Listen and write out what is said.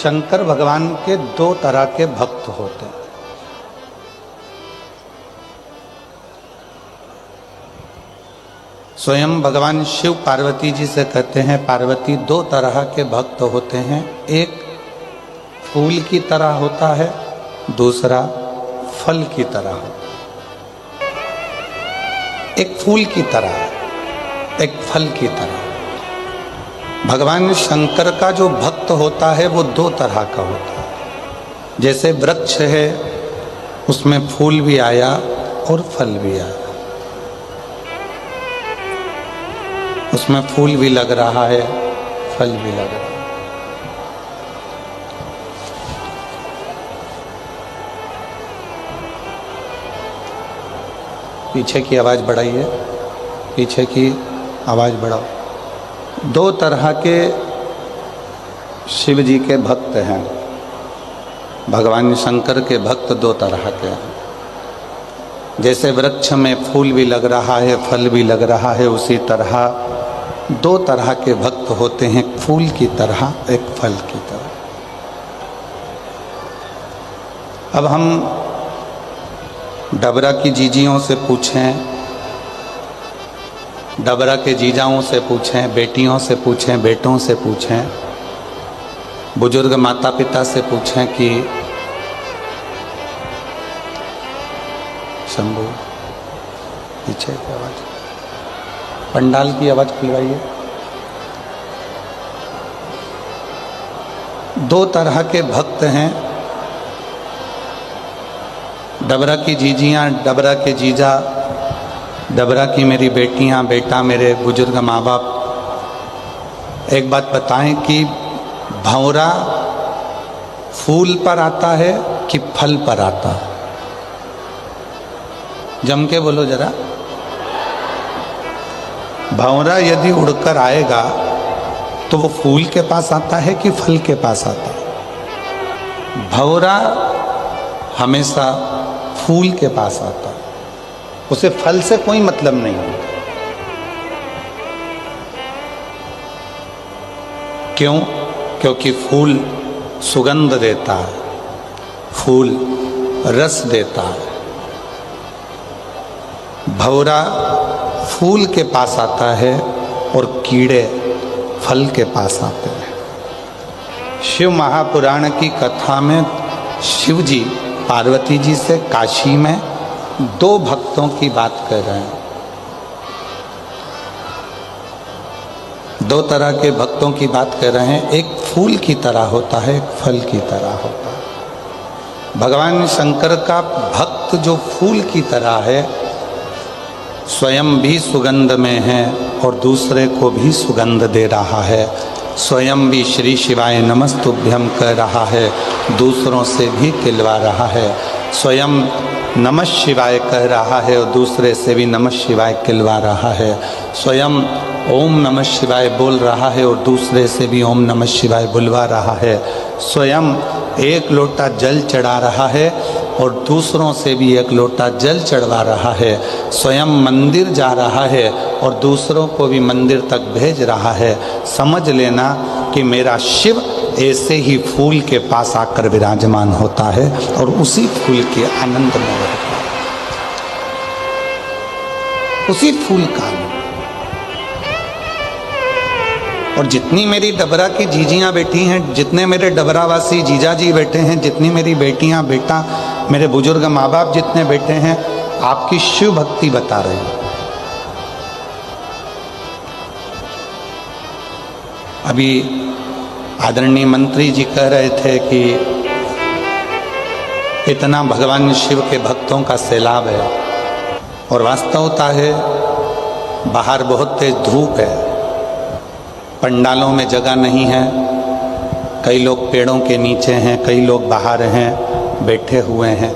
शंकर भगवान के दो तरह के भक्त होते हैं। स्वयं भगवान शिव पार्वती जी से कहते हैं, पार्वती दो तरह के भक्त होते हैं, एक फूल की तरह होता है, दूसरा फल की तरह होता है। एक फूल की तरह, एक फल की तरह। भगवान शंकर का जो भक्त होता है वो दो तरह का होता है। जैसे वृक्ष है, उसमें फूल भी आया और फल भी आया, उसमें फूल भी लग रहा है, फल भी लग रहा है। पीछे की आवाज बढ़ाइए, पीछे की आवाज बढ़ाओ। दो तरह के शिव जी के भक्त हैं, भगवान शंकर के भक्त दो तरह के हैं। जैसे वृक्ष में फूल भी लग रहा है, फल भी लग रहा है, उसी तरह दो तरह के भक्त होते हैं, एक फूल की तरह, एक फल की तरह। अब हम डबरा की जीजियों से पूछें, डबरा के जीजाओं से पूछें, बेटियों से पूछें, बेटों से पूछें, बुजुर्ग माता पिता से पूछें कि शंभू पीछे की आवाज, पंडाल की आवाज खुलवाइए। दो तरह के भक्त हैं, डबरा की जीजियां, डबरा के जीजा, डबरा की मेरी बेटियां, बेटा, मेरे बुजुर्ग माँ बाप। एक बात बताएं कि भंवरा फूल पर आता है कि फल पर आता है? जम के बोलो जरा। भंवरा यदि उड़कर आएगा तो वो फूल के पास आता है कि फल के पास आता है? भंवरा हमेशा फूल के पास आता है, उसे फल से कोई मतलब नहीं होता। क्यों? क्योंकि फूल सुगंध देता है, फूल रस देता है। भंवरा फूल के पास आता है और कीड़े फल के पास आते हैं। शिव महापुराण की कथा में शिव जी पार्वती जी से काशी में दो भक्तों की बात कर रहे हैं। दो तरह के भक्तों की बात कर रहे हैं, एक फूल की तरह होता है, एक फल की तरह होता है। भगवान शंकर का भक्त जो फूल की तरह है, स्वयं भी सुगंध में है और दूसरे को भी सुगंध दे रहा है, स्वयं भी श्री शिवाय नमस्तुभ्यं कह रहा है, दूसरों से भी खिलवा रहा है, स्वयं नमः शिवाय कह रहा है और दूसरे से भी नमः शिवाय खिलवा रहा है, स्वयं ओम नमः शिवाय बोल रहा है और दूसरे से भी ओम नमः शिवाय बुलवा रहा है, स्वयं एक लोटा जल चढ़ा रहा है और दूसरों से भी एक लोटा जल चढ़वा रहा है, स्वयं मंदिर जा रहा है और दूसरों को भी मंदिर तक भेज रहा है। समझ लेना कि मेरा शिव ऐसे ही फूल के पास आकर विराजमान होता है और उसी फूल के आनंद में रहता है, उसी फूल का आनंद। और जितनी मेरी डबरा की जीजियां बैठी हैं, जितने मेरे डबरावासी जीजा जी बैठे हैं, जितनी मेरी बेटियां, बेटा, मेरे बुजुर्ग माँ बाप जितने बैठे हैं, आपकी शिव भक्ति बता रहे हैं। अभी आदरणीय मंत्री जी कह रहे थे कि इतना भगवान शिव के भक्तों का सैलाब है, और वास्तवता है बाहर बहुत तेज धूप है, पंडालों में जगह नहीं है, कई लोग पेड़ों के नीचे हैं, कई लोग बाहर हैं, बैठे हुए हैं।